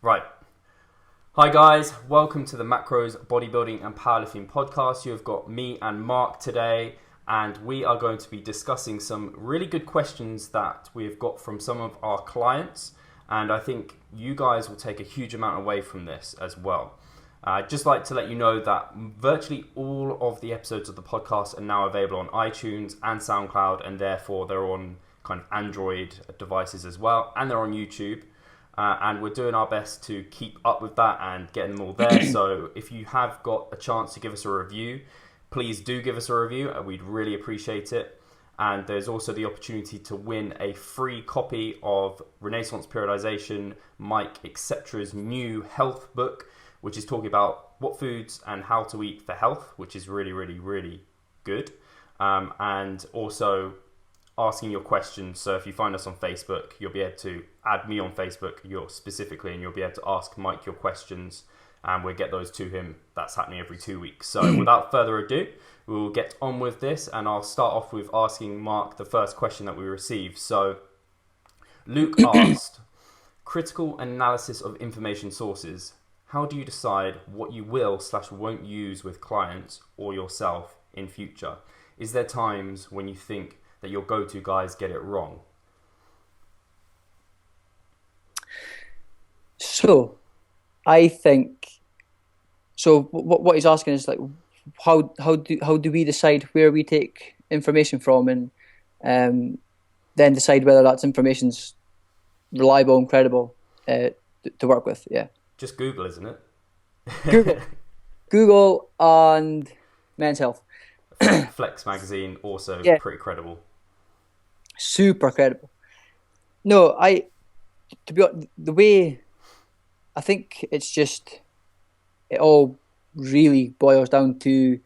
Right. Hi guys, welcome to the Macros Bodybuilding and Powerlifting Podcast. You've got me and Mark today, and we are going to be discussing some really good questions that we've got from some of our clients, and I think you guys will take a huge amount away from this as well. I'd just like to let you know that virtually all of the episodes of the podcast are now available on iTunes and SoundCloud, and therefore they're on kind of Android devices as well, and they're on YouTube. And we're doing our best to keep up with that and getting them all there. So if you have got a chance to give us a review, please do give us a review. We'd really appreciate it. And there's also the opportunity to win a free copy of Renaissance Periodization, Mike, etc.'s new health book, which is talking about what foods and how to eat for health, which is really, really, really good. And also asking your questions. So if you find us on Facebook, you'll be able to add me on Facebook and you'll be able to ask Mike your questions, and we'll get those to him. That's happening every 2 weeks. So without further ado, we'll get on with this, and I'll start off with asking Mark the first question that we received. So Luke asked, critical analysis of information sources. How do you decide what you will/won't use with clients or yourself in future? Is there times when you think that your go-to guys get it wrong? So, I think so. What he's asking is like, how do we decide where we take information from, and then decide whether that's information's reliable and credible to work with? Yeah, just Google, isn't it? Google and Men's Health. Flex magazine also pretty credible. Super credible. No, to be honest, the way I think it's just, it all really boils down to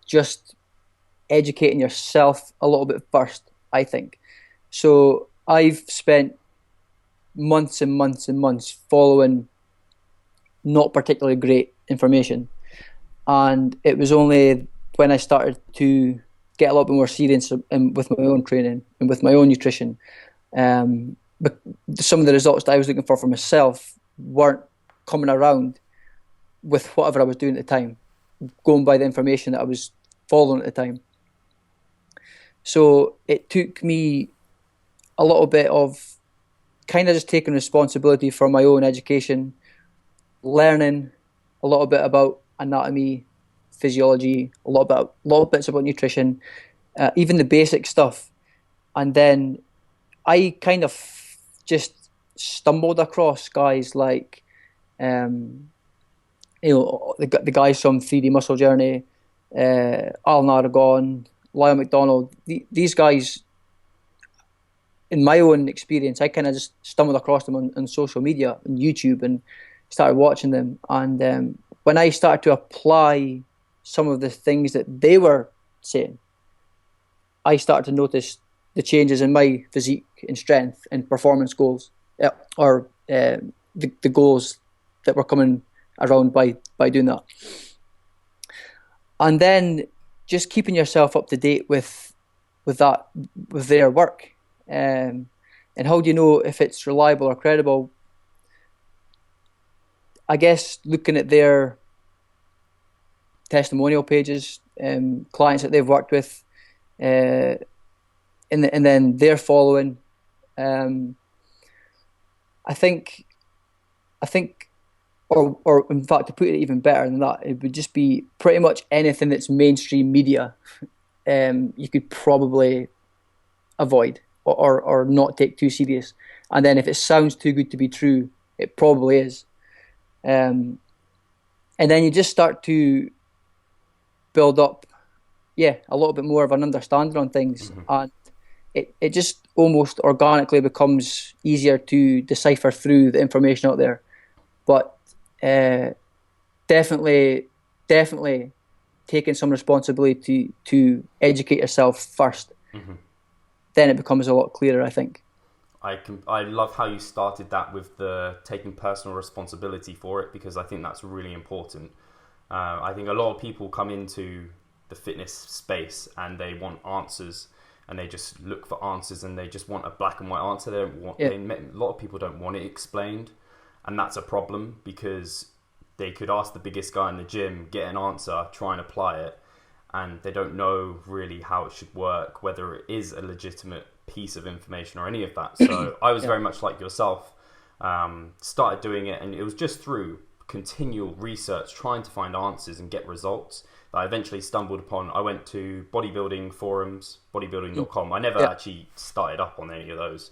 just educating yourself a little bit first, I think. So I've spent months and months and months following not particularly great information, and it was only when I started to get a little bit more serious with my own training and with my own nutrition, but some of the results that I was looking for myself weren't coming around with whatever I was doing at the time, going by the information that I was following at the time. So it took me a little bit of kind of just taking responsibility for my own education, learning a little bit about anatomy, physiology, a lot of bits about nutrition, even the basic stuff. And then I kind of just stumbled across guys like, the guys from 3D Muscle Journey, Alan Aragon, Lyle McDonald. These guys, in my own experience, I kind of just stumbled across them on social media and YouTube and started watching them. And when I started to apply some of the things that they were saying, I started to notice the changes in my physique and strength and performance goals, or the goals that were coming around by doing that. And then just keeping yourself up to date with their work. And how do you know if it's reliable or credible? I guess looking at their testimonial pages, clients that they've worked with, and then their following. I think, or in fact, to put it even better than that, it would just be pretty much anything that's mainstream media. You could probably avoid or not take too serious. And then if it sounds too good to be true, it probably is. And then you just start to build up, a little bit more of an understanding on things, and it just almost organically becomes easier to decipher through the information out there. But definitely taking some responsibility to educate yourself first. Then it becomes a lot clearer, I think. I love how you started that with the taking personal responsibility for it, because I think that's really important. I think a lot of people come into the fitness space and they want answers, and they just look for answers, and they just want a black and white answer. A lot of people don't want it explained, and that's a problem because they could ask the biggest guy in the gym, get an answer, try and apply it, and they don't know really how it should work, whether it is a legitimate piece of information or any of that. So I was very much like yourself, started doing it, and it was just through continual research, trying to find answers and get results, that I eventually stumbled upon. I went to bodybuilding forums, bodybuilding.com. I never actually started up on any of those,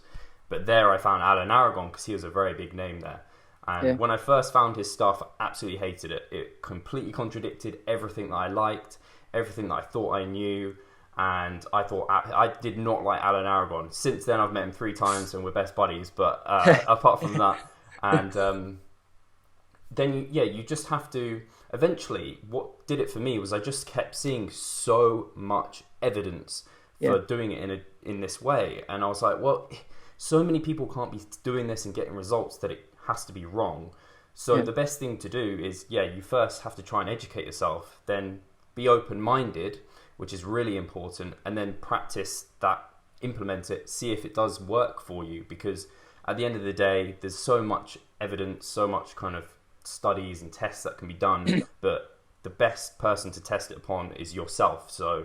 but there I found Alan Aragon because he was a very big name there. And when I first found his stuff, I absolutely hated it. It completely contradicted everything that I liked, everything that I thought I knew. And I thought, I did not like Alan Aragon. Since then, I've met him 3 times and we're best buddies. But apart from that, and then you just have to, eventually, what did it for me was I just kept seeing so much evidence for doing it in this way. And I was like, well, so many people can't be doing this and getting results that it has to be wrong. So the best thing to do is, you first have to try and educate yourself, then be open-minded, which is really important, and then practice that, implement it, see if it does work for you. Because at the end of the day, there's so much evidence, so much kind of studies and tests that can be done, but the best person to test it upon is yourself. So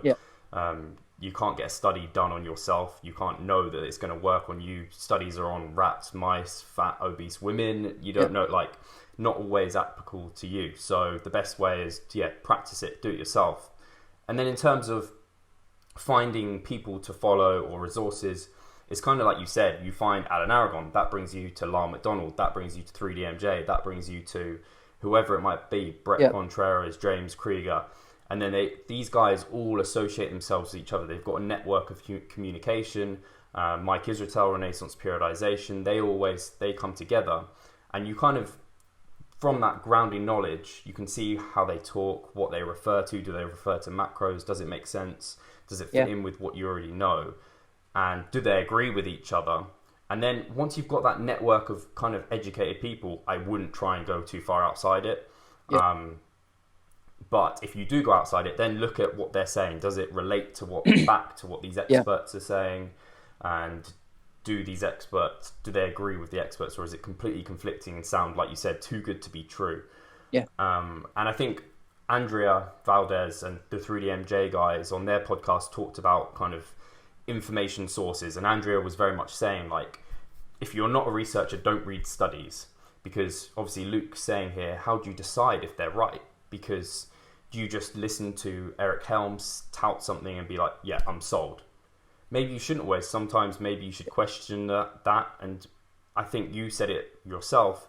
you can't get a study done on yourself. You can't know that it's going to work on you. Studies are on rats, mice, fat, obese women. You don't know, like, not always applicable to you. So the best way is to practice it, do it yourself. And then in terms of finding people to follow or resources, it's kind of like you said, you find Alan Aragon, that brings you to Lyle McDonald, that brings you to 3DMJ, that brings you to whoever it might be, Brett Contreras, James Krieger. And then these guys all associate themselves with each other. They've got a network of communication. Mike Israetel, Renaissance Periodization, they come together. And you kind of, from that grounding knowledge, you can see how they talk, what they refer to. Do they refer to macros? Does it make sense? Does it fit in with what you already know? And do they agree with each other? And then once you've got that network of kind of educated people, I wouldn't try and go too far outside it. But if you do go outside it, then look at what they're saying. Does it relate to back to what these experts are saying? And do these experts, do they agree with the experts, or is it completely conflicting and sound, like you said, too good to be true? And I think Andrea Valdez and the 3DMJ guys on their podcast talked about kind of information sources. And Andrea was very much saying, like, if you're not a researcher, don't read studies. Because obviously Luke's saying here, how do you decide if they're right? Because do you just listen to Eric Helms tout something and be like, yeah, I'm sold? Maybe you shouldn't always. Sometimes maybe you should question that. And I think you said it yourself.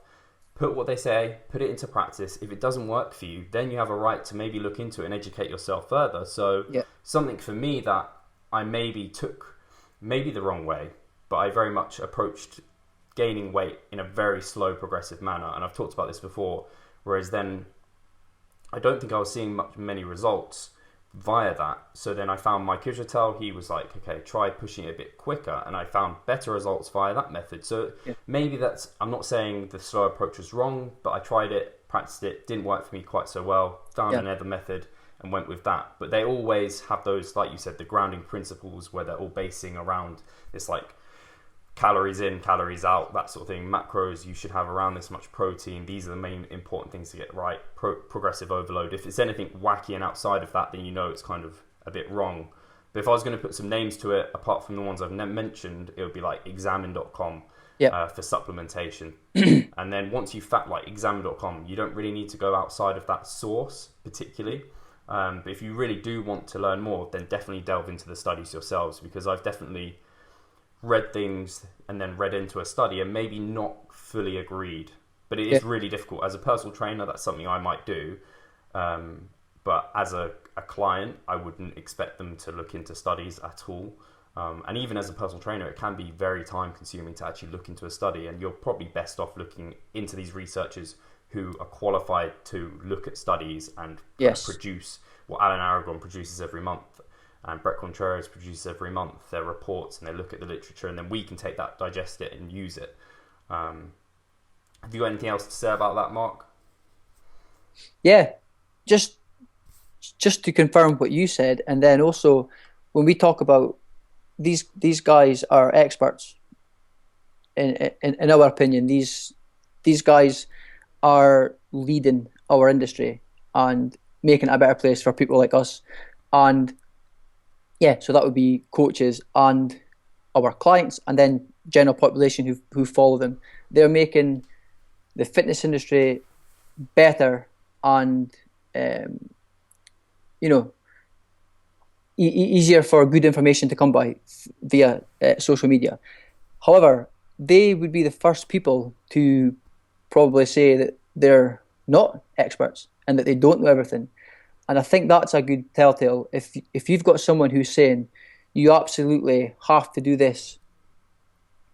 Put what they say, put it into practice. If it doesn't work for you, then you have a right to maybe look into it and educate yourself further. So something for me that I maybe took the wrong way, but I very much approached gaining weight in a very slow, progressive manner. And I've talked about this before, whereas then I don't think I was seeing many results via that. So then I found Mike Israetel. He was like, okay, try pushing it a bit quicker. And I found better results via that method. So maybe I'm not saying the slow approach was wrong, but I tried it, practiced it, didn't work for me quite so well, found another method and went with that. But they always have those, like you said, the grounding principles where they're all basing around this, like, calories in, calories out, that sort of thing. Macros, you should have around this much protein. These are the main important things to get right. Progressive overload. If it's anything wacky and outside of that, then you know it's kind of a bit wrong. But if I was going to put some names to it, apart from the ones I've mentioned, it would be like examine.com for supplementation. And then once you like examine.com, you don't really need to go outside of that source particularly. But if you really do want to learn more, then definitely delve into the studies yourselves, because I've definitely read things and then read into a study and maybe not fully agreed. But it is really difficult. As a personal trainer, that's something I might do. But as a client, I wouldn't expect them to look into studies at all. And even as a personal trainer, it can be very time consuming to actually look into a study. And you're probably best off looking into these researchers who are qualified to look at studies and produce what Alan Aragon produces every month. And Brett Contreras produces every month their reports, and they look at the literature, and then we can take that, digest it, and use it. Have you got anything else to say about that, Mark? Yeah, just to confirm what you said, and then also when we talk about these guys are experts. In our opinion, these these guys are leading our industry and making it a better place for people like us. And yeah, so that would be coaches and our clients, and then general population who follow them. They're making the fitness industry better and you know easier for good information to come by via social media. However, they would be the first people to probably say that they're not experts and that they don't know everything. And I think that's a good telltale. If you've got someone who's saying you absolutely have to do this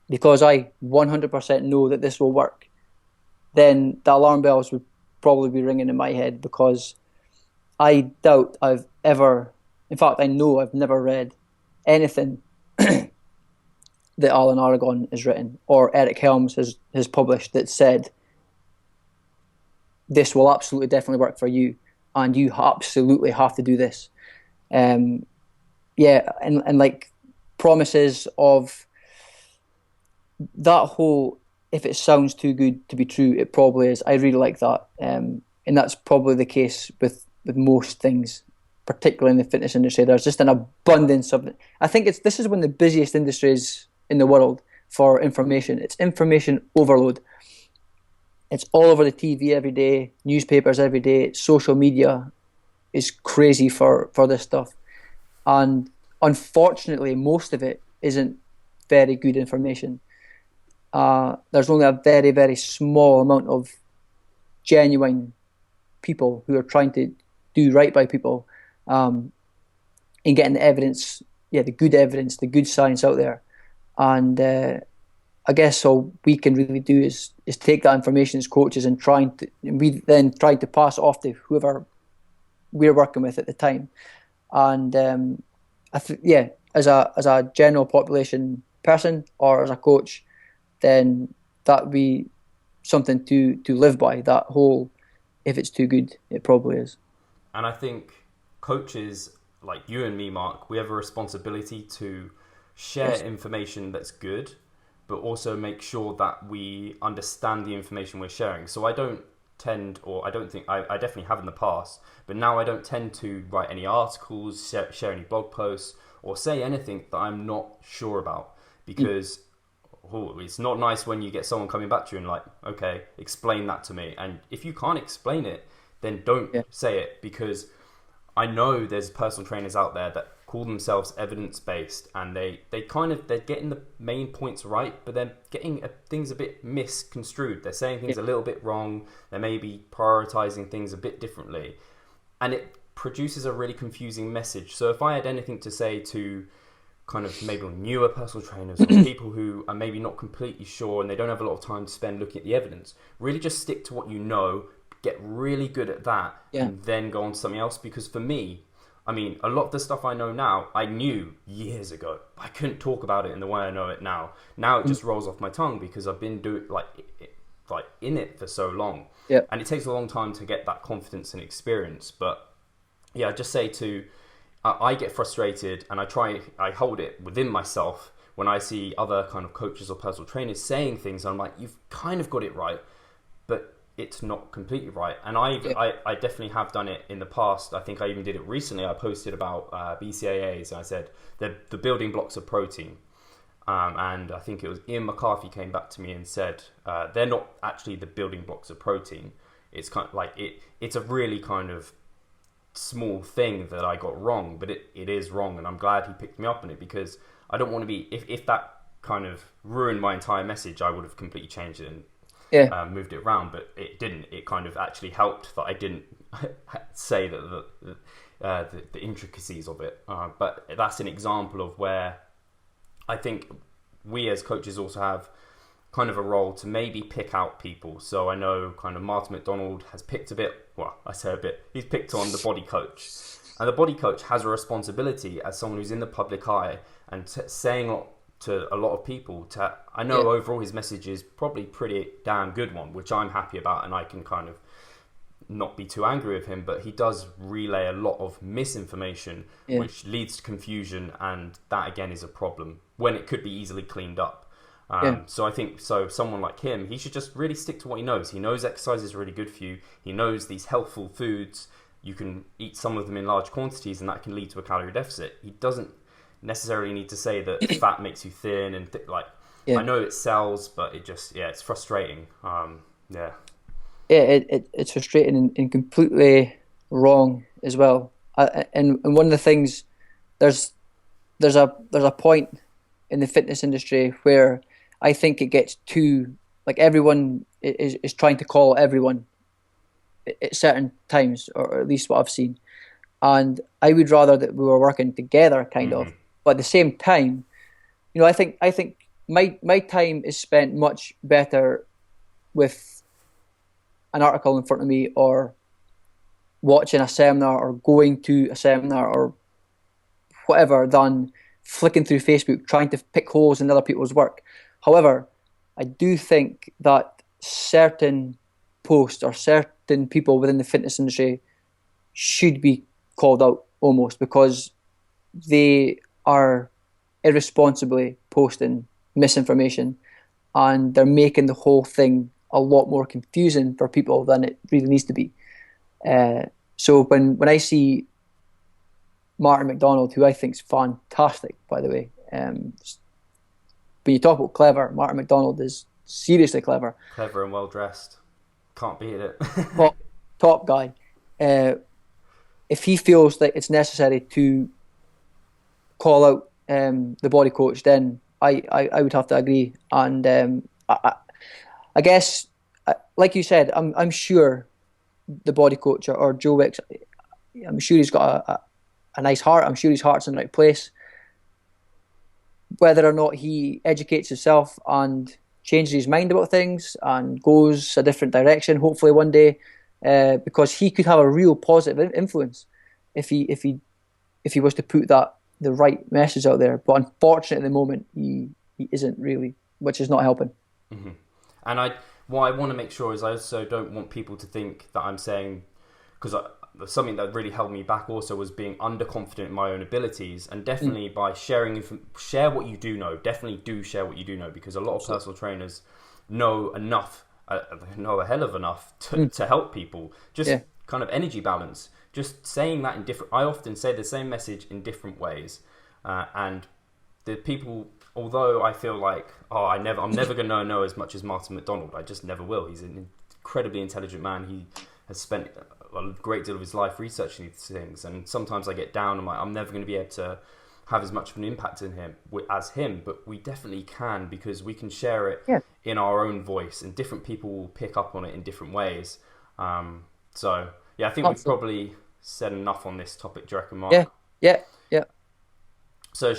because I 100% know that this will work, then the alarm bells would probably be ringing in my head, because I doubt I've ever, in fact, I know I've never read anything that Alan Aragon has written or Eric Helms has published that said this will absolutely definitely work for you and you absolutely have to do this. Yeah, and like promises of that whole, if it sounds too good to be true, it probably is. I really like that. And that's probably the case with most things, particularly in the fitness industry. There's just an abundance of it. I think this is one of the busiest industries in the world for information. It's information overload. It's all over the TV every day, newspapers every day, social media is crazy for this stuff. And unfortunately, most of it isn't very good information. There's only a very, very small amount of genuine people who are trying to do right by people, in getting the evidence, the good evidence, the good science out there. And I guess all we can really do is take that information as coaches and we then try to pass it off to whoever we're working with at the time. And as a general population person or as a coach, then that would be something to live by. That whole, if it's too good, it probably is. And I think coaches like you and me, Mark, we have a responsibility to share information that's good, but also make sure that we understand the information we're sharing. So I definitely have in the past, but now I don't tend to write any articles, share any blog posts, or say anything that I'm not sure about, because it's not nice when you get someone coming back to you and like, okay, explain that to me. And if you can't explain it, then don't say it, because I know there's personal trainers out there that call themselves evidence-based, and they're getting the main points right, but they're getting things a bit misconstrued. They're saying things a little bit wrong. They may be prioritizing things a bit differently, and it produces a really confusing message. So if I had anything to say to kind of maybe newer personal trainers or people who are maybe not completely sure and they don't have a lot of time to spend looking at the evidence, really just stick to what you know, get really good at that, and then go on to something else. Because for me, I mean, a lot of the stuff I know now, I knew years ago. I couldn't talk about it in the way I know it now. Now it just rolls off my tongue because I've been doing in it for so long. Yeah. And it takes a long time to get that confidence and experience. But yeah, I just say I get frustrated, and I hold it within myself when I see other kind of coaches or personal trainers saying things. I'm like, you've kind of got it right, but it's not completely right. And I definitely have done it in the past. I think I even did it recently. I posted about BCAAs, and I said the building blocks of protein. And I think it was Ian McCarthy came back to me and said they're not actually the building blocks of protein. It's kind of like it's a really kind of small thing that I got wrong, but it is wrong, and I'm glad he picked me up on it, because I don't want to be, if that kind of ruined my entire message, I would have completely changed it and moved it around, but it didn't. It kind of actually helped that I didn't say that the intricacies of it, but that's an example of where I think we as coaches also have kind of a role to maybe pick out people. So I know kind of Martin McDonald has picked he's picked on the body coach, and the body coach has a responsibility as someone who's in the public eye and saying to a lot of people. I know overall his message is probably pretty damn good one, which I'm happy about, and I can kind of not be too angry with him, but he does relay a lot of misinformation, which leads to confusion, and that again is a problem when it could be easily cleaned up. Yeah. So I think someone like him, he should just really stick to what he knows. He knows exercise is really good for you. He knows these healthful foods. You can eat some of them in large quantities, and that can lead to a calorie deficit. He doesn't necessarily need to say that fat makes you thin and like. Yeah. I know it sells, but it just it's frustrating. Yeah. Yeah, it's frustrating and completely wrong as well. And one of the things, there's there's a point in the fitness industry where I think it gets too, like, everyone is trying to call everyone at certain times, or at least what I've seen. And I would rather that we were working together, kind Hmm. of. But at the same time, I think my time is spent much better with an article in front of me, or watching a seminar, or going to a seminar, or whatever, than flicking through Facebook trying to pick holes in other people's work. However, I do think that certain posts or certain people within the fitness industry should be called out, almost, because they are irresponsibly posting misinformation, and they're making the whole thing a lot more confusing for people than it really needs to be. Uh, so when I see Martin McDonald, who I think is fantastic, by the way, when you talk about clever, Martin McDonald is seriously clever. Clever and well dressed. Can't beat it. top top guy. Uh, if he feels that it's necessary to call out the body coach, then I would have to agree. And I guess, like you said, I'm sure the body coach, or Joe Wicks, I'm sure he's got a nice heart. I'm sure his heart's in the right place. Whether or not he educates himself and changes his mind about things and goes a different direction, hopefully one day, because he could have a real positive influence if he was to put the right message out there. But unfortunately, at the moment, he isn't really, which is not helping. Hmm. And what I want to make sure is I also don't want people to think that I'm saying, because something that really held me back also was being underconfident in my own abilities, and definitely by share what you do know. Definitely do share what you do know, because a lot of personal trainers know enough, know a hell of enough to help people. Just kind of energy balance. Just saying that in different. I often say the same message in different ways, and the people. Although I feel like, I'm never going to know as much as Martin McDonald. I just never will. He's an incredibly intelligent man. He has spent a great deal of his life researching these things, and sometimes I get down. I'm never going to be able to have as much of an impact in him as him, but we definitely can, because we can share it in our own voice, and different people will pick up on it in different ways. So yeah, I think we've probably said enough on this topic. Do you reckon, Mark? Yeah. So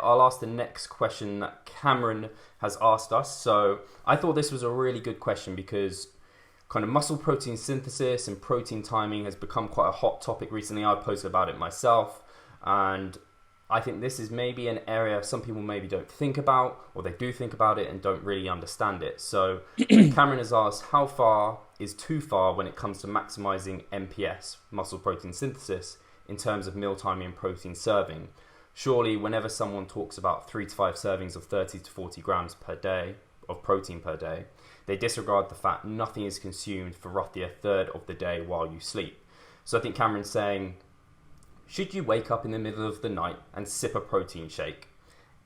I'll ask the next question that Cameron has asked us. So I thought this was a really good question, because kind of muscle protein synthesis and protein timing has become quite a hot topic recently. I posted about it myself, and I think this is maybe an area some people maybe don't think about, or they do think about it and don't really understand it. So Cameron has asked, how far is too far when it comes to maximizing MPS, muscle protein synthesis, in terms of meal timing and protein serving? Surely, whenever someone talks about 3 to 5 servings of 30 to 40 grams per day of protein per day, they disregard the fact nothing is consumed for roughly a third of the day while you sleep. So I think Cameron's saying, should you wake up in the middle of the night and sip a protein shake?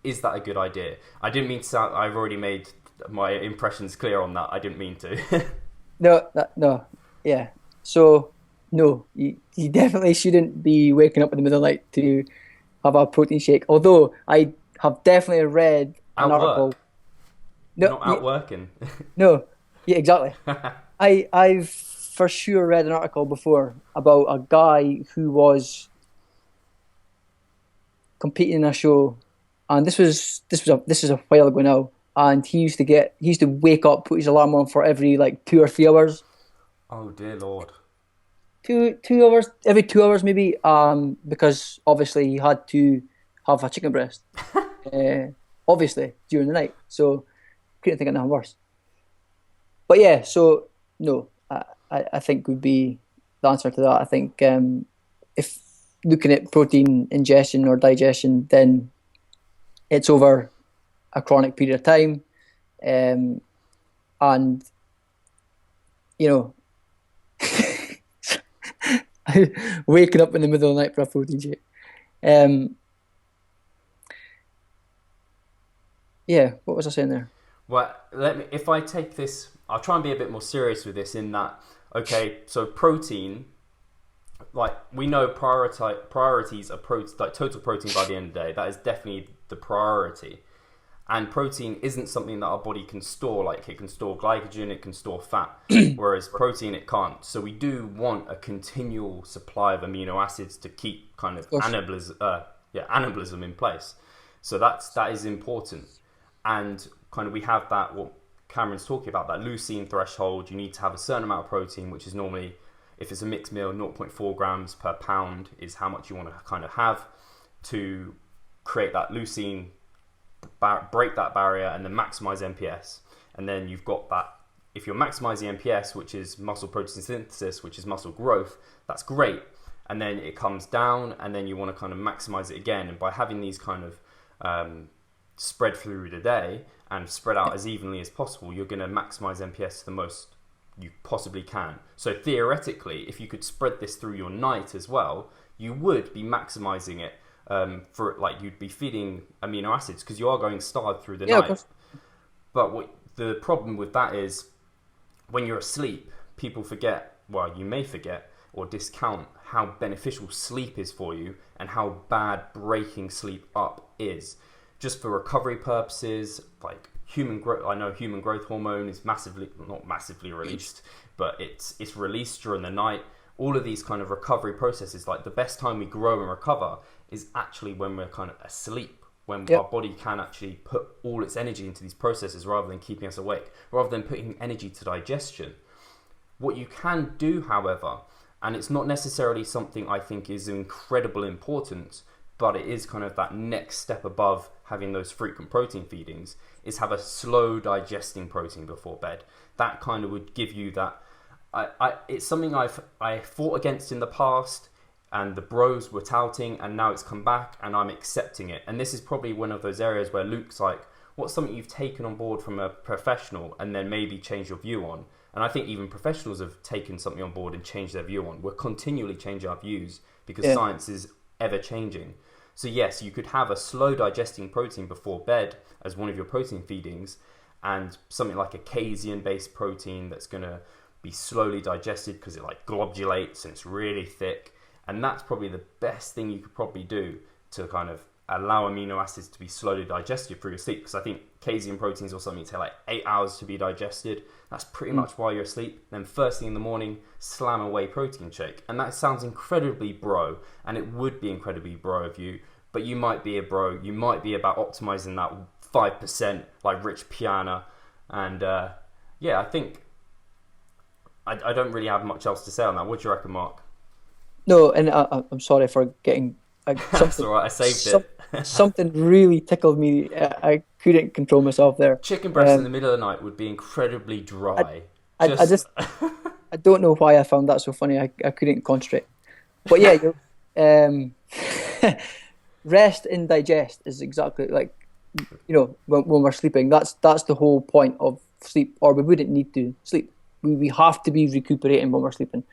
Is that a good idea? I didn't mean to sound, I've already made my impressions clear on that. I didn't mean to. No, yeah. So, no, you definitely shouldn't be waking up in the middle of the night to have a protein shake. Although I have definitely read an article. Work. You're not out working. No, yeah, exactly. I've for sure read an article before about a guy who was competing in a show, and this is a while ago now. And he used to wake up, put his alarm on for every like 2 or 3 hours. Oh dear Lord. 2 hours, every 2 hours maybe, because obviously he had to have a chicken breast, obviously during the night. So couldn't think of nothing worse. But yeah, so no, I think would be the answer to that. I think if looking at protein ingestion or digestion, then it's over a chronic period of time. And you know, waking up in the middle of the night for a protein shake. Um, yeah, what was I saying there? Well, if I take this, I'll try and be a bit more serious with this in that, okay, so protein, like we know priorities are like total protein by the end of the day. That is definitely the priority. And protein isn't something that our body can store. Like it can store glycogen, it can store fat, whereas protein it can't. So we do want a continual supply of amino acids to keep kind of anabolism in place. So that is important. And kind of we have that, what Cameron's talking about, that leucine threshold. You need to have a certain amount of protein, which is normally, if it's a mixed meal, 0.4 grams per pound is how much you want to kind of have to create that leucine, break that barrier, and then maximize MPS. And then you've got that, if you're maximizing MPS, which is muscle protein synthesis, which is muscle growth, that's great. And then it comes down, and then you want to kind of maximize it again. And by having these kind of spread through the day and spread out as evenly as possible, you're going to maximize MPS to the most you possibly can. So theoretically, if you could spread this through your night as well, you would be maximizing it for, like, you'd be feeding amino acids because you are going starved through the night. Of course. But what the problem with that is, when you're asleep, people forget, well, you may forget or discount how beneficial sleep is for you and how bad breaking sleep up is. Just for recovery purposes, like I know human growth hormone is not massively released, but it's released during the night. All of these kind of recovery processes, like the best time we grow and recover is actually when we're kind of asleep, when our body can actually put all its energy into these processes rather than keeping us awake, rather than putting energy to digestion. What you can do, however, and it's not necessarily something I think is of incredible importance, but it is kind of that next step above having those frequent protein feedings, is have a slow digesting protein before bed. That kind of would give you that. It's something I fought against in the past, and the bros were touting, and now it's come back, and I'm accepting it. And this is probably one of those areas where Luke's like, what's something you've taken on board from a professional and then maybe change your view on? And I think even professionals have taken something on board and changed their view on. We're continually changing our views because science is ever changing. So yes, you could have a slow digesting protein before bed as one of your protein feedings, and something like a casein based protein that's going to be slowly digested because it like globulates and it's really thick. And that's probably the best thing you could probably do to kind of allow amino acids to be slowly digested through your sleep. Because I think casein proteins or something take like 8 hours to be digested. That's pretty much while you're asleep. Then first thing in the morning, slam away protein shake. And that sounds incredibly bro, and it would be incredibly bro of you. But you might be a bro. You might be about optimizing that 5% like Rich Piana. And I think I don't really have much else to say on that. What do you reckon, Mark? No, and I'm sorry for getting. That's all right. I saved it. Something really tickled me. I couldn't control myself there. Chicken breast in the middle of the night would be incredibly dry. I just I don't know why I found that so funny. I couldn't concentrate. But yeah, rest and digest is exactly like, when we're sleeping. That's the whole point of sleep, or we wouldn't need to sleep. We have to be recuperating when we're sleeping.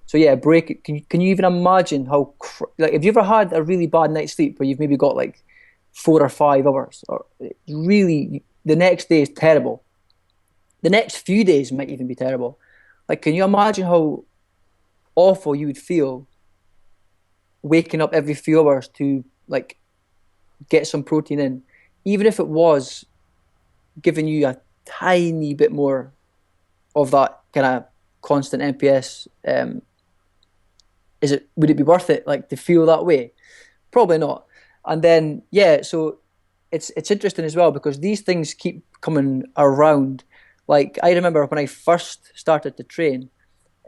So yeah, break it. Can you even imagine how like, have you ever had a really bad night's sleep where you've maybe got like 4 or 5 hours, or really the next day is terrible. The next few days might even be terrible. Like, can you imagine how awful you would feel waking up every few hours to like get some protein in, even if it was giving you a tiny bit more of that kind of constant MPS? Would it be worth it, like, to feel that way? Probably not. And then so it's interesting as well because these things keep coming around. Like, I remember when I first started to train,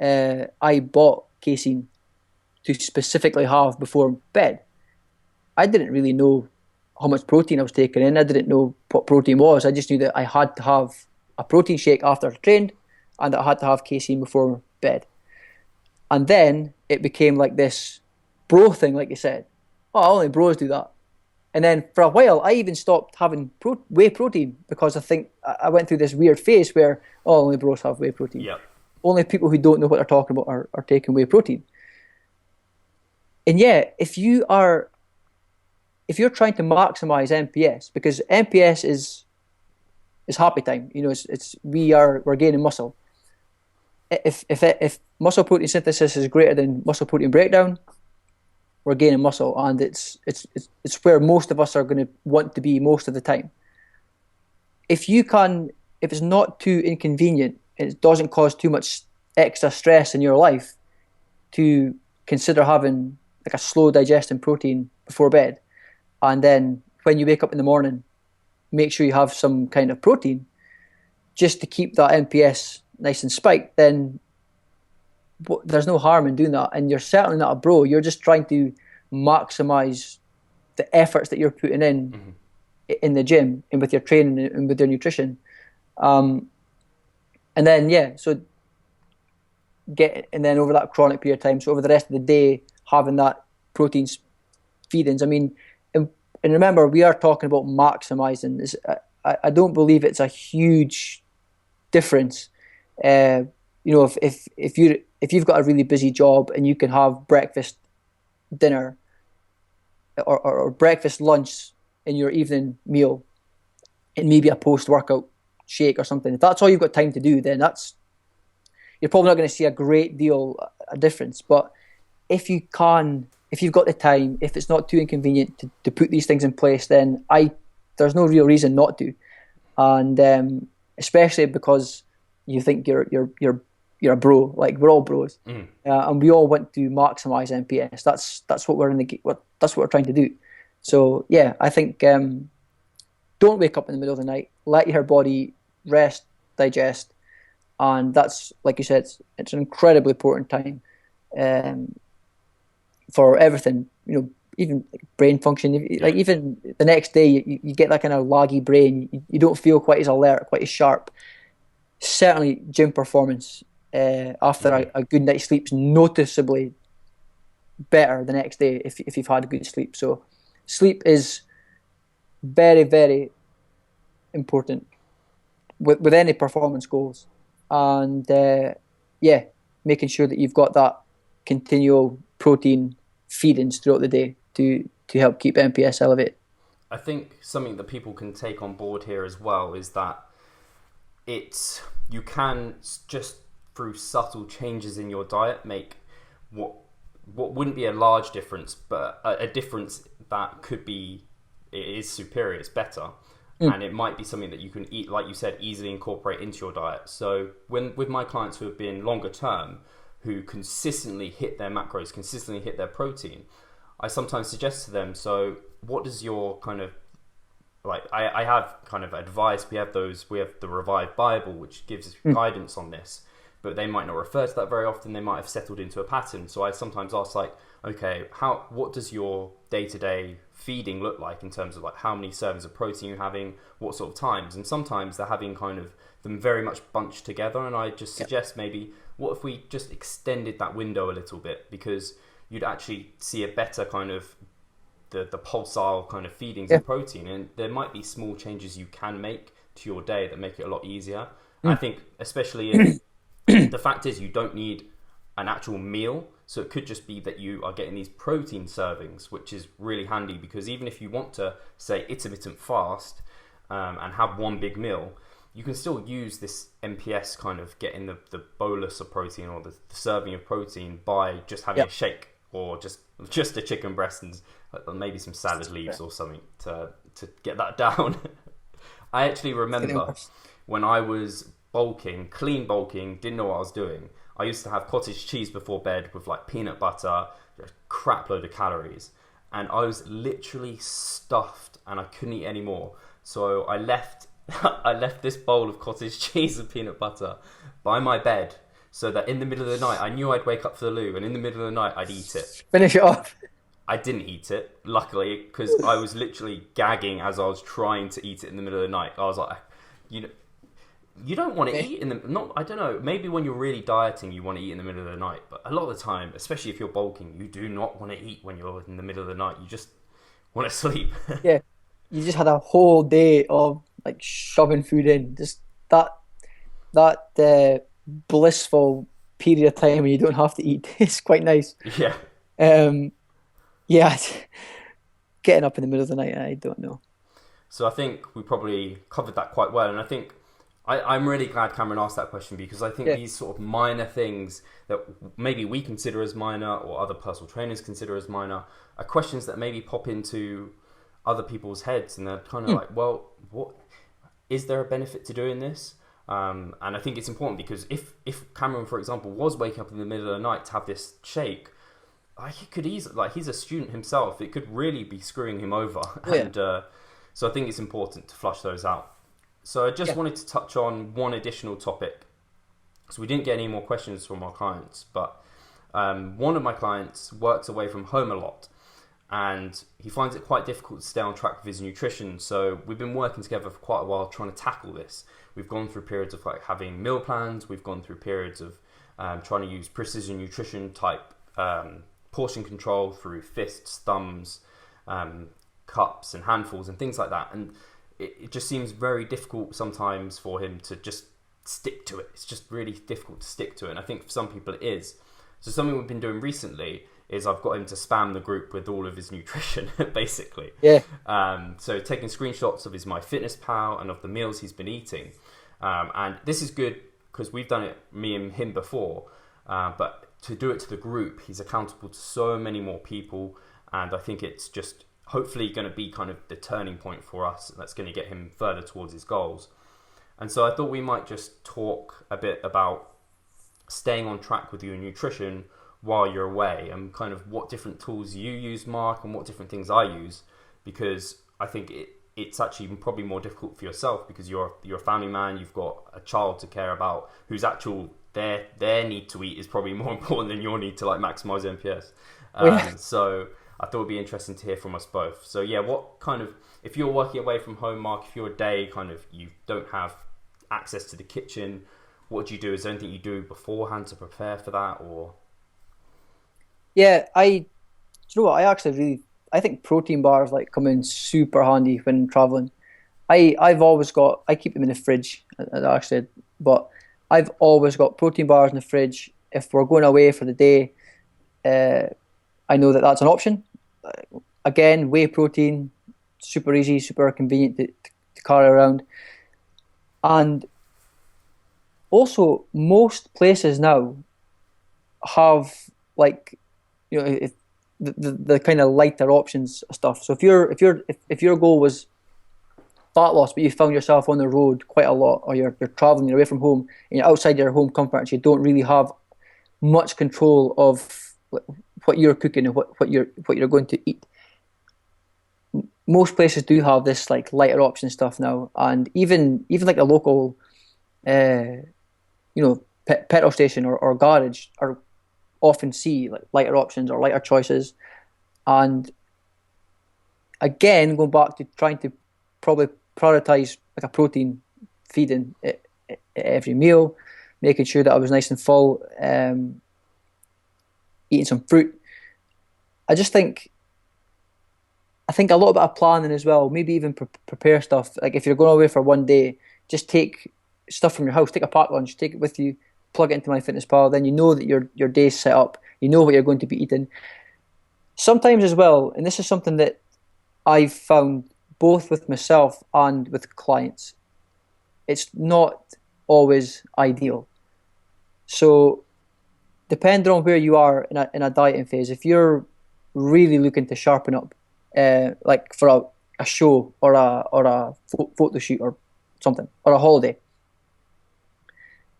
I bought casein to specifically have before bed. I didn't really know how much protein I was taking in. I didn't know what protein was. I just knew that I had to have a protein shake after I trained, and that I had to have casein before bed. And then it became like this bro thing, like you said. Oh, only bros do that. And then for a while, I even stopped having whey protein because I think I went through this weird phase where, oh, only bros have whey protein. Yeah. Only people who don't know what they're talking about are taking whey protein. And yeah, if you're trying to maximize MPS, because MPS is happy time, we're gaining muscle. If muscle protein synthesis is greater than muscle protein breakdown, we're gaining muscle, and it's where most of us are going to want to be most of the time. If it's not too inconvenient, it doesn't cause too much extra stress in your life to consider having like a slow digesting protein before bed, and then when you wake up in the morning, make sure you have some kind of protein just to keep that MPS nice and spiked, then there's no harm in doing that. And you're certainly not a bro. You're just trying to maximize the efforts that you're putting in the gym and with your training and with your nutrition. And then, yeah, so and then over that chronic period of time, so over the rest of the day, having that protein feedings. I mean, and remember, we are talking about maximizing this. I don't believe it's a huge difference. If you've got a really busy job and you can have breakfast, dinner, or breakfast, lunch in your evening meal, and maybe a post-workout shake or something. If that's all you've got time to do, then you're probably not going to see a great deal a difference. But if you've got the time, if it's not too inconvenient to put these things in place, then there's no real reason not to. And especially because you think you're a bro, like we're all bros, and we all want to maximize MPS. That's what that's what we're trying to do. So yeah, I think don't wake up in the middle of the night. Let your body rest, digest, and that's, like you said, it's an incredibly important time for everything. Even like brain function. Like even the next day, you get that kind of laggy brain. You don't feel quite as alert, quite as sharp. Certainly, gym performance after a good night's sleep is noticeably better the next day if you've had a good sleep. So sleep is very, very important with any performance goals. And making sure that you've got that continual protein feedings throughout the day to help keep MPS elevated. I think something that people can take on board here as well is that you can just through subtle changes in your diet make what wouldn't be a large difference, but a difference that is superior, it's better. And it might be something that you can eat, like you said, easily incorporate into your diet. So with my clients who have been longer term, who consistently hit their macros, consistently hit their protein, I sometimes suggest to them, so what does your kind of, like, I have kind of advice, we have the Revived Bible, which gives guidance on this, but they might not refer to that very often. They might have settled into a pattern. So I sometimes ask, like, okay, what does your day-to-day feeding look like in terms of like how many servings of protein you're having, what sort of times? And sometimes they're having kind of them very much bunched together, and I just suggest maybe, what if we just extended that window a little bit, because you'd actually see a better kind of the pulsar kind of feedings of protein, and there might be small changes you can make to your day that make it a lot easier. I think especially if the fact is you don't need an actual meal, so it could just be that you are getting these protein servings, which is really handy, because even if you want to say intermittent fast and have one big meal, you can still use this MPS kind of getting the bolus of protein or the serving of protein by just having a shake or just a chicken breast and maybe some salad leaves or something to get that down. I actually remember when I was clean bulking, didn't know what I was doing. I used to have cottage cheese before bed with like peanut butter, a crap load of calories, and I was literally stuffed and I couldn't eat anymore. So I left this bowl of cottage cheese and peanut butter by my bed, so that in the middle of the night, I knew I'd wake up for the loo, and in the middle of the night I'd eat it. Finish it off. I didn't eat it, luckily, because I was literally gagging as I was trying to eat it in the middle of the night. I was like, you don't want to eat I don't know, maybe when you're really dieting you want to eat in the middle of the night, but a lot of the time, especially if you're bulking, you do not want to eat when you're in the middle of the night. You just Want to sleep? Yeah, you just had a whole day of like shoving food in. Just that blissful period of time when you don't have to eat. It's quite nice. Yeah. Um, yeah, getting up in the middle of the night, I don't know. So I think we probably covered that quite well, and I think I'm really glad Cameron asked that question because I think Yeah, these sort of minor things that maybe we consider as minor or other personal trainers consider as minor are questions that maybe pop into other people's heads, and they're kind of Hmm. like, well, what is there a benefit to doing this? And I think it's important because if Cameron, for example, was waking up in the middle of the night to have this shake, like he could easily, like he's a student himself, it could really be screwing him over, Oh yeah, and so I think it's important to flush those out. So I just yeah. wanted to touch on one additional topic. So we didn't get any more questions from our clients, but one of my clients works away from home a lot, and he finds it quite difficult to stay on track with his nutrition. So we've been working together for quite a while trying to tackle this. We've gone through periods of like having meal plans. We've gone through periods of trying to use precision nutrition type portion control through fists, thumbs, cups, and handfuls, and things like that. And it just seems very difficult sometimes for him to just stick to it. It's just really difficult to stick to it. And I think for some people it is. So something we've been doing recently is I've got him to spam the group with all of his nutrition, basically. Yeah. So taking screenshots of his MyFitnessPal and of the meals he's been eating. And this is good because we've done it, me and him, before. But to do it to the group, he's accountable to so many more people. And I think it's just hopefully going to be kind of the turning point for us. That's going to get him further towards his goals. And so I thought we might just talk a bit about staying on track with your nutrition while you're away, and kind of what different tools you use, Mark, and what different things I use, because I think it's actually probably more difficult for yourself because you're a family man, you've got a child to care about whose actual their need to eat is probably more important than your need to like maximize NPS. Oh yeah. So I thought it'd be interesting to hear from us both. So yeah, what kind of, if you're working away from home, Mark, if you're a day kind of you don't have access to the kitchen, what do you do? Is there anything you do beforehand to prepare for that, or? Yeah, do you know what? I think protein bars like come in super handy when traveling. I've always got, I keep them in the fridge, actually, but I've always got protein bars in the fridge. If we're going away for the day, uh, I know that that's an option. Again, whey protein, super easy, super convenient to carry around. And also, most places now have like, if the kind of lighter options stuff. So if your goal was fat loss, but you found yourself on the road quite a lot, or you're traveling, you're away from home, and you're outside your home comfort, and you don't really have much control of what you're cooking and what you're going to eat. Most places do have this like lighter option stuff now, and even like a local, uh, petrol station or garage are often see like lighter options or lighter choices. And again, going back to trying to probably prioritize like a protein feeding at every meal, making sure that I was nice and full, eating some fruit. I just think I think a little bit of planning as well. Maybe even prepare stuff. Like if you're going away for one day, just take stuff from your house. Take a packed lunch, take it with you, plug it into MyFitnessPal. Then you know that your day's set up. You know what you're going to be eating. Sometimes as well, and this is something that I've found both with myself and with clients, it's not always ideal. So depending on where you are in a dieting phase, if you're really looking to sharpen up, like for a show or a photo shoot or something or a holiday,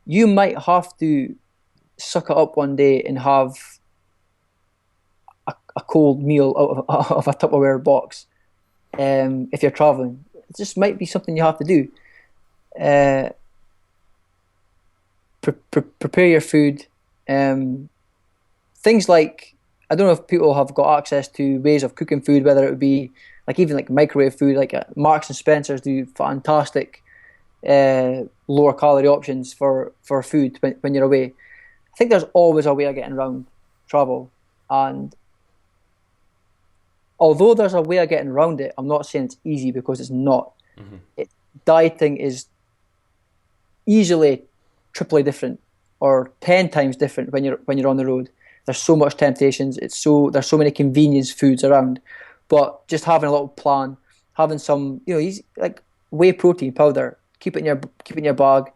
you might have to suck it up one day and have a cold meal out of a Tupperware box. If you're traveling, it just might be something you have to do. Uh, Prepare your food. Um, Things like, I don't know if people have got access to ways of cooking food, whether it would be like even like microwave food, like Marks and Spencers do fantastic lower calorie options for food when you're away. I think there's always a way of getting around travel, and although there's a way of getting around it, I'm not saying it's easy because it's not. It, dieting is easily triply different or 10 times different when you're on the road. There's so much temptations. There's so many convenience foods around, but just having a little plan, having some easy, like whey protein powder, keep it in your bag,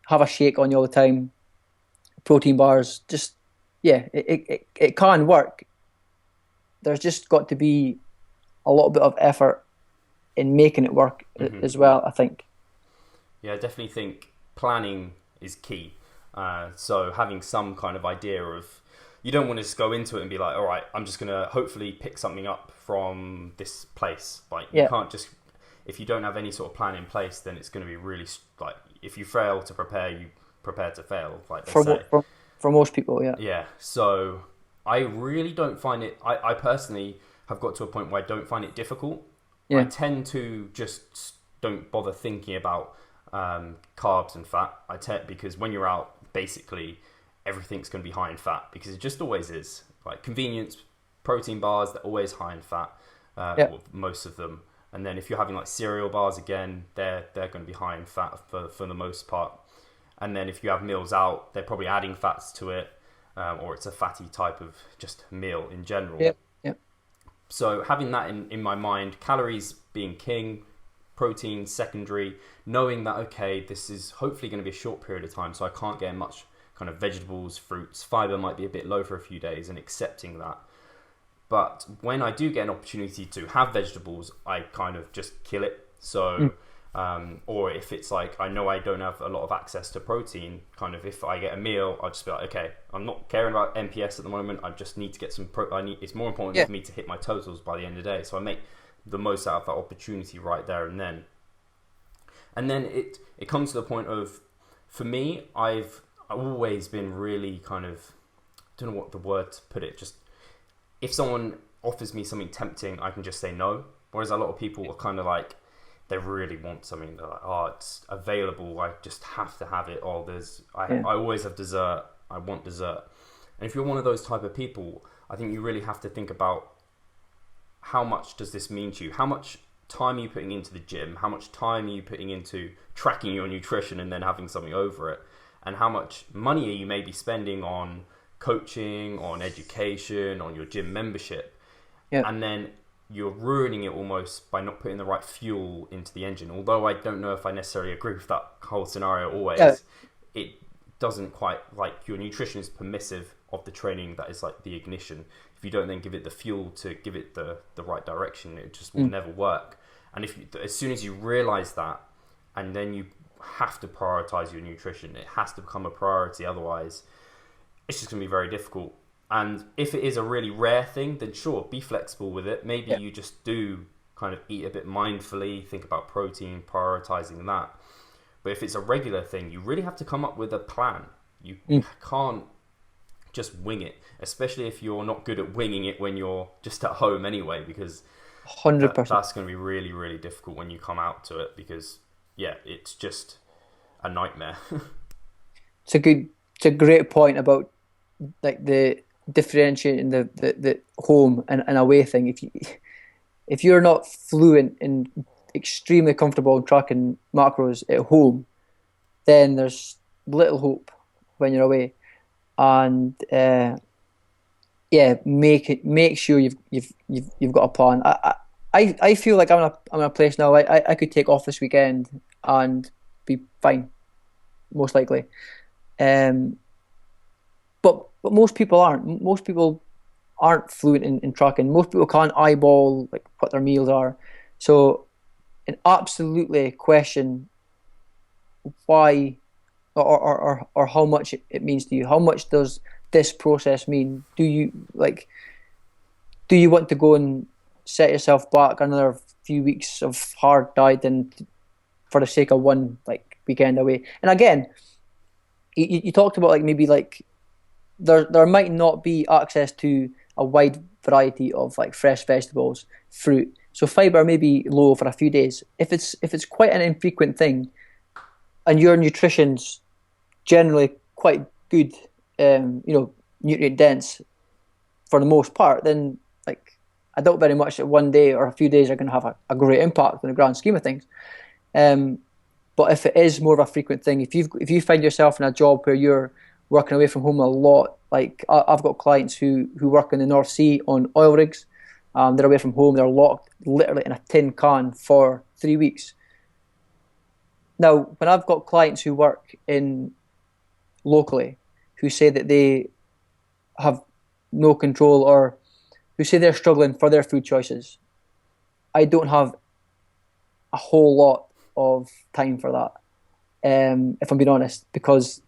have a shake on you all the time, protein bars. Just yeah, it can work. There's just got to be a little bit of effort in making it work as well, I think. Yeah, I definitely think planning is key. So having some kind of idea of, you don't want to just go into it and be like, all right, I'm just going to hopefully pick something up from this place. Like you Yeah, can't just, if you don't have any sort of plan in place, then it's going to be really like, if you fail to prepare, you prepare to fail, like they for say. for most people, yeah. Yeah. So I really don't find it, I personally have got to a point where I don't find it difficult. I Yeah. tend to just don't bother thinking about carbs and fat. Because when you're out, basically everything's going to be high in fat because it just always is. Like convenience protein bars, they're always high in fat, Yeah. well, most of them. And then if you're having like cereal bars again, they're going to be high in fat for the most part. And then if you have meals out, they're probably adding fats to it, or it's a fatty type of just meal in general. Yeah. Yeah. So having that in my mind, calories being king, protein secondary, knowing that, okay, this is hopefully going to be a short period of time, so I can't get much kind of vegetables, fruits, fiber might be a bit low for a few days, and accepting that. But when I do get an opportunity to have vegetables, I kind of just kill it. So, or if it's like, I know I don't have a lot of access to protein, kind of if I get a meal, I'll just be like, okay, I'm not caring about MPS at the moment. I just need to get some it's more important Yeah. for me to hit my totals by the end of the day. So I make the most out of that opportunity right there and then. And then it comes to the point of, for me, I've always been really kind of, I don't know what the word to put it, just if someone offers me something tempting, I can just say no. Whereas a lot of people are kind of like, they really want something. They're like, oh, it's available. I just have to have it. Oh, I always have dessert. I want dessert. And if you're one of those type of people, I think you really have to think about, how much does this mean to you? How much time are you putting into the gym? How much time are you putting into tracking your nutrition and then having something over it? And how much money are you maybe spending on coaching, on education, on your gym membership? Yeah. And then you're ruining it almost by not putting the right fuel into the engine. Although I don't know if I necessarily agree with that whole scenario always. Yeah. It doesn't quite, like, your nutrition is permissive of the training that is like the ignition. If you don't then give it the fuel to give it the right direction, it just will never work. And as soon as you realize that, and then you have to prioritize your nutrition, it has to become a priority. Otherwise, it's just going to be very difficult. And if it is a really rare thing, then sure, be flexible with it. Maybe Yeah. you just do kind of eat a bit mindfully, think about protein, prioritizing that. But if it's a regular thing, you really have to come up with a plan. You can't just wing it, especially if you're not good at winging it when you're just at home anyway, because 100%. that's going to be really, really difficult when you come out to it, because, yeah, it's just a nightmare. It's a great point about like the differentiating the home and away thing. If you're not fluent and extremely comfortable in tracking macros at home, then there's little hope when you're away. And yeah, make sure you've got a plan. I feel like I'm in a place now. I could take off this weekend and be fine, most likely. Um, but most people aren't. Most people aren't fluent in tracking. Most people can't eyeball like what their meals are. So, and absolutely question why or how much it means to you. How much does this process mean? Do you want to go and set yourself back another few weeks of hard dieting for the sake of one like weekend away? And again, you talked about like maybe like there might not be access to a wide variety of like fresh vegetables, fruit. So fiber may be low for a few days. If it's quite an infrequent thing, and your nutrition's generally quite good, nutrient dense for the most part, then like I doubt very much that one day or a few days are going to have a great impact in the grand scheme of things. Um, but if it is more of a frequent thing, if you find yourself in a job where you're working away from home a lot, like I've got clients who work in the North Sea on oil rigs, they're away from home, they're locked literally in a tin can for 3 weeks. Now, when I've got clients who work in locally who say that they have no control or who say they're struggling for their food choices, I don't have a whole lot of time for that. If I'm being honest, because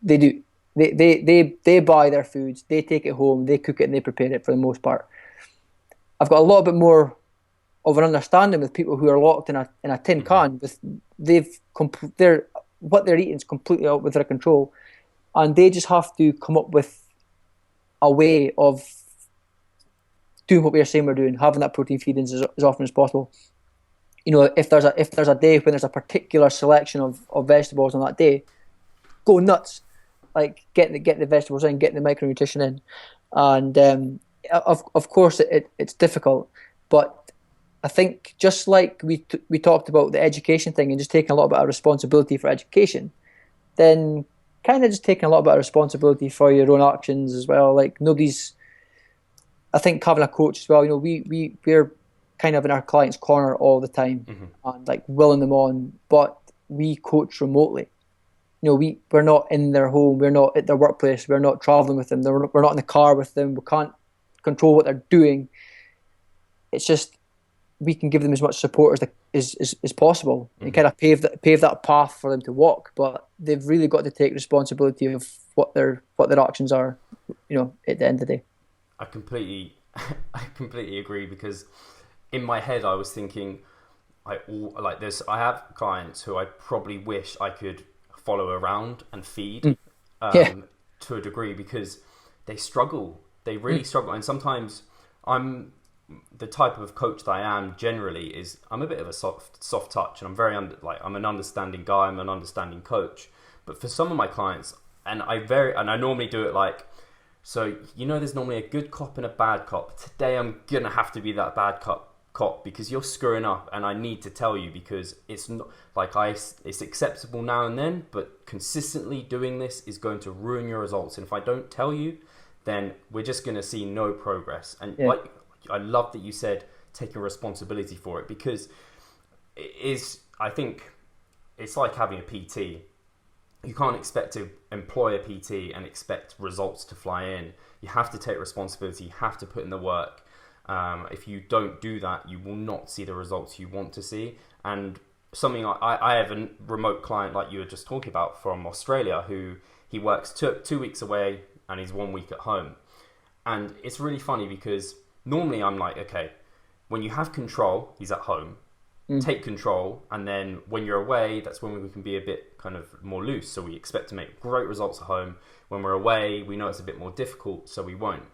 they do. They buy their foods, they take it home, they cook it and they prepare it for the most part. I've got a little bit more of an understanding with people who are locked in a tin can with they're what they're eating is completely out with their control, and they just have to come up with a way of doing what we're saying we're doing, having that protein feedings as often as possible. You know, if there's a day when there's a particular selection of vegetables on that day, go nuts, like get the vegetables in, get the micronutrition in, and of course it's difficult, but I think just like we talked about the education thing and just taking a little bit of responsibility for education, then kind of just taking a little bit of responsibility for your own actions as well. Like nobody's, I think having a coach as well. You know, we're kind of in our clients' corner all the time and like willing them on, but we coach remotely. You know, we're not in their home, we're not at their workplace, we're not traveling with them, we're not in the car with them, we can't control what they're doing. It's just we can give them as much support as possible and kind of pave that path for them to walk. But they've really got to take responsibility of what their actions are. You know, at the end of the day. I completely agree, because in my head I was thinking, I have clients who I probably wish I could follow around and feed to a degree, because they struggle. They really struggle, and sometimes I'm the type of coach that I am generally is I'm a bit of a soft touch, and I'm very I'm an understanding guy, I'm an understanding coach. But for some of my clients, and I normally do it like, so you know, there's normally a good cop and a bad cop. Today I'm gonna have to be that bad cop because you're screwing up, and I need to tell you, because it's not like it's acceptable now and then, but consistently doing this is going to ruin your results. And if I don't tell you, then we're just going to see no progress. And like, I love that you said taking responsibility for it, because I think it's like having a PT. You can't expect to employ a PT and expect results to fly in. You have to take responsibility. You have to put in the work. If you don't do that, you will not see the results you want to see. And something I have a remote client like you were just talking about from Australia, who he works 2 weeks away and he's 1 week at home. And it's really funny because normally I'm like, okay, when you have control, he's at home, take control. And then when you're away, that's when we can be a bit kind of more loose. So we expect to make great results at home. When we're away, we know it's a bit more difficult, so we won't.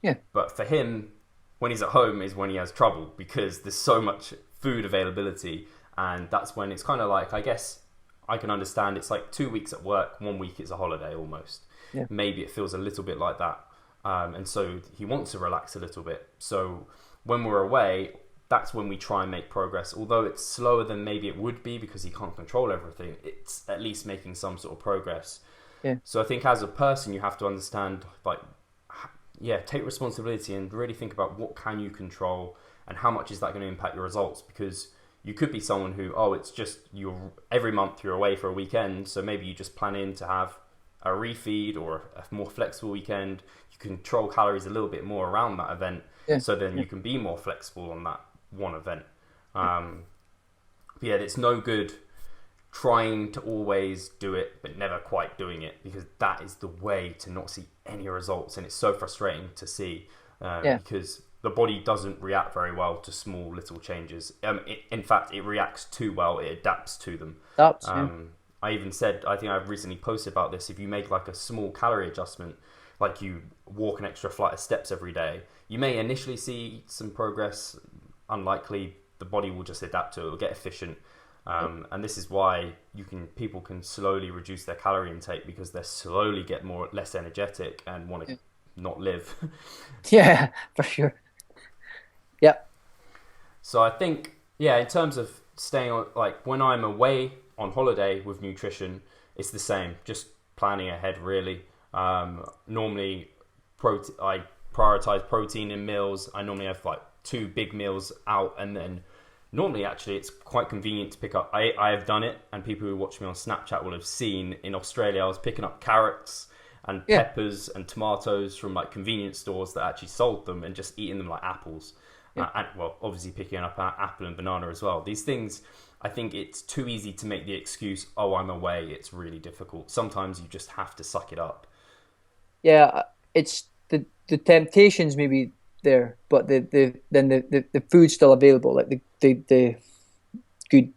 Yeah. But for him, when he's at home is when he has trouble, because there's so much food availability. And that's when it's kind of like, I guess I can understand, it's like 2 weeks at work, 1 week it's a holiday almost. Yeah. Maybe it feels a little bit like that. And so he wants to relax a little bit. So when we're away, that's when we try and make progress. Although it's slower than maybe it would be because he can't control everything, it's at least making some sort of progress. Yeah. So I think as a person, you have to understand, like, take responsibility and really think about what can you control and how much is that going to impact your results. Because you could be someone who, it's just every month you're away for a weekend, so maybe you just plan in to have a refeed or a more flexible weekend. You control calories a little bit more around that event, so then you can be more flexible on that one event. But it's no good trying to always do it but never quite doing it, because that is the way to not see any results. And it's so frustrating to see because the body doesn't react very well to small little changes. In fact, it reacts too well. It adapts to them. I even said, I think I've recently posted about this, if you make like a small calorie adjustment, like you walk an extra flight of steps every day, you may initially see some progress. Unlikely, the body will just adapt to it. It will get efficient. And this is why people can slowly reduce their calorie intake, because they slowly get less energetic and want to not live. Yeah, for sure. Yeah. So I think, yeah, in terms of staying on, like when I'm away on holiday with nutrition, it's the same. Just planning ahead, really. Normally, I prioritize protein in meals. I normally have like two big meals out, and then normally actually it's quite convenient to pick up. I have done it, and people who watch me on Snapchat will have seen in Australia I was picking up carrots and Yeah. peppers and tomatoes from like convenience stores that actually sold them and just eating them like apples. Yeah. And well, obviously picking up an apple and banana as well. These things, I think it's too easy to make the excuse, oh, I'm away. It's really difficult. Sometimes you just have to suck it up. Yeah. It's the temptations maybe there, but the food's still available. Like the good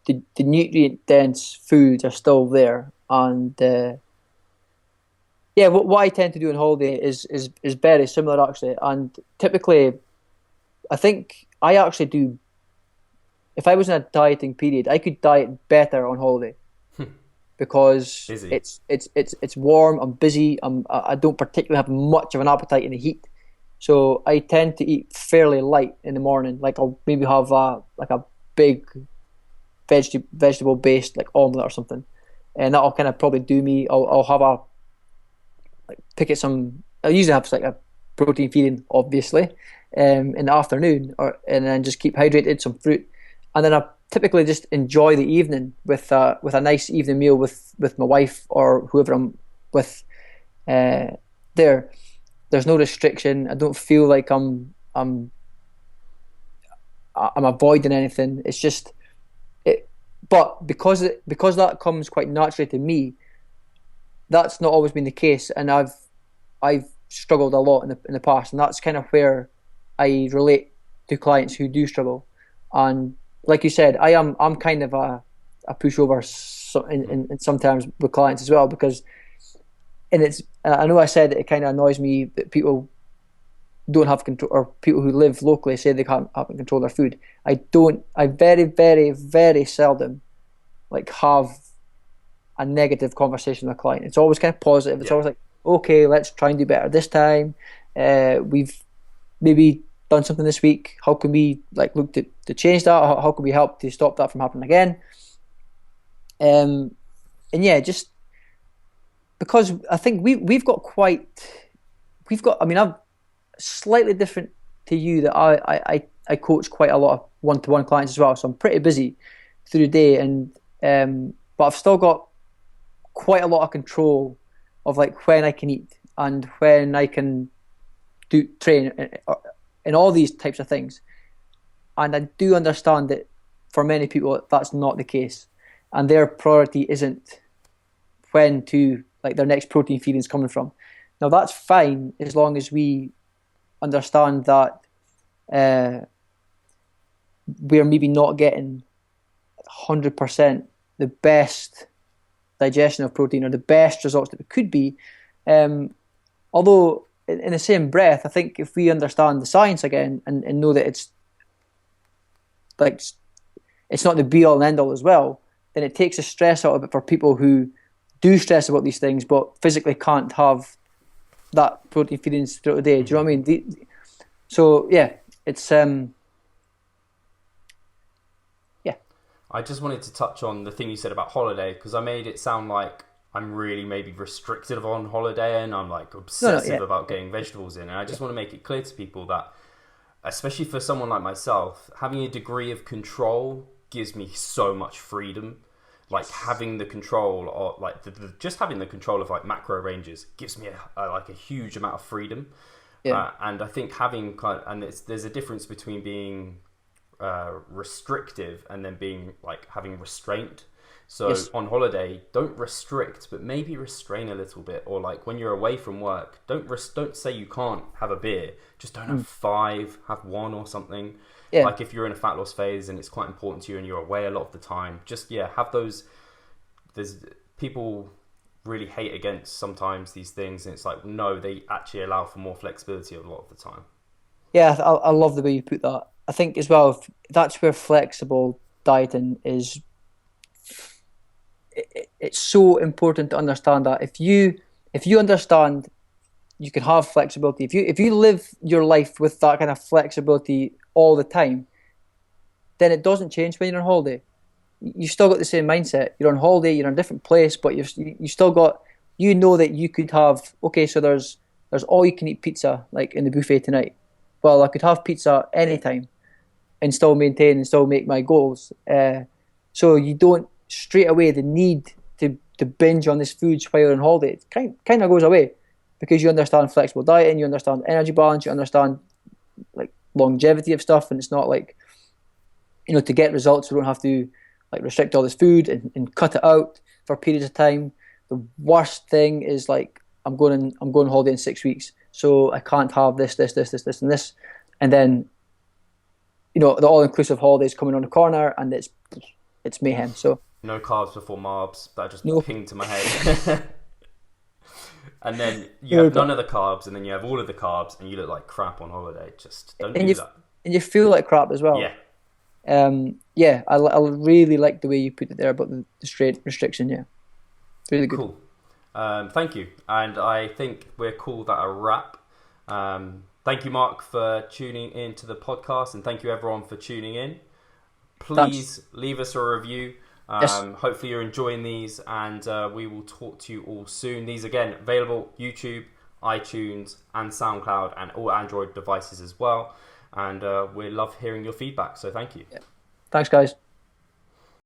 the nutrient dense foods are still there, and yeah, what I tend to do on holiday is very similar actually, and typically I think I actually do. If I was in a dieting period, I could diet better on holiday because Busy. it's warm. I'm busy. I don't particularly have much of an appetite in the heat, so I tend to eat fairly light in the morning. Like I'll maybe have a big vegetable based like omelet or something, and that'll kind of probably do me. I'll have a like pick at some. I usually have like a protein feeding, obviously, in the afternoon, and then just keep hydrated, some fruit, and then I typically just enjoy the evening with a nice evening meal with my wife or whoever I'm with. Uh, there's no restriction. I don't feel like I'm avoiding anything. It's just it, but because that comes quite naturally to me, that's not always been the case, and I've struggled a lot in the past, and that's kind of where I relate to clients who do struggle. And like you said, I'm kind of a pushover in sometimes with clients as well because and it's I know I said that it kind of annoys me that people don't have control or people who live locally say they can't have control their food. I don't. I very very very seldom like have a negative conversation with a client. It's always kind of positive. It's Yeah. always like, okay, let's try and do better this time. We've maybe done something this week. How can we like look to change that? How can we help to stop that from happening again? And yeah, just because I think we've got. I mean, I'm slightly different to you that I coach quite a lot of one-to-one clients as well. So I'm pretty busy through the day, and but I've still got quite a lot of control of like when I can eat and when I can do train and all these types of things. And I do understand that for many people that's not the case, and their priority isn't when to like their next protein feeding is coming from. Now that's fine as long as we understand that uh, we're maybe not getting 100% the best digestion of protein or the best results that it could be. Although, in the same breath, I think if we understand the science again and know that like it's not the be all and end all as well, then it takes the stress out of it for people who do stress about these things but physically can't have that protein feedings throughout the day. Do you know what I mean? So yeah, it's yeah, I just wanted to touch on the thing you said about holiday because I made it sound like I'm really maybe restrictive on holiday and I'm like obsessive yeah, about getting vegetables in. And I just want to make it clear to people that, especially for someone like myself, having a degree of control gives me so much freedom. Like having the control, or like just having the control of like macro ranges gives me like a huge amount of freedom. yeah, And I think having and there's a difference between being restrictive and then being like having restraint. So yes, on holiday, don't restrict, but maybe restrain a little bit. Or like when you're away from work, don't say you can't have a beer. Just don't have five, have one or something. yeah. Like if you're in a fat loss phase and it's quite important to you and you're away a lot of the time, just have those. There's people really hate against sometimes these things, and it's like no, they actually allow for more flexibility a lot of the time. Yeah, I love the way you put that. I think as well, that's where flexible dieting is. It's so important to understand that if you understand you can have flexibility. If you live your life with that kind of flexibility all the time, then it doesn't change when you're on holiday. You still got the same mindset. You're on holiday, you're in a different place, but you still got, you know that you could have, okay, so there's all you can eat pizza like in the buffet tonight. Well, I could have pizza anytime and still maintain and still make my goals. So you don't straight away the need to binge on this food while you're on holiday. It kind of goes away because you understand flexible dieting, you understand energy balance, you understand like longevity of stuff, and it's not like, to get results, we don't have to like restrict all this food and cut it out for periods of time. The worst thing is like I'm going on holiday in 6 weeks, so I can't have this, and this, and then the all-inclusive holidays coming on the corner, and it's mayhem. So No carbs before marbs. That just no, pinged to my head. And then you have none of the carbs, and then you have all of the carbs, and you look like crap on holiday. Just don't do that. And you feel like crap as well. Yeah. Yeah, I really like the way you put it there about the straight restriction. Yeah, really good. Cool. Thank you. And I think we're called that a wrap. Thank you, Mark, for tuning in to the podcast, and thank you everyone for tuning in. Please leave us a review. Yes. Hopefully you're enjoying these, and we will talk to you all soon. These again available YouTube, iTunes, and SoundCloud, and all Android devices as well. And we love hearing your feedback. So thank you. Yeah. Thanks, guys.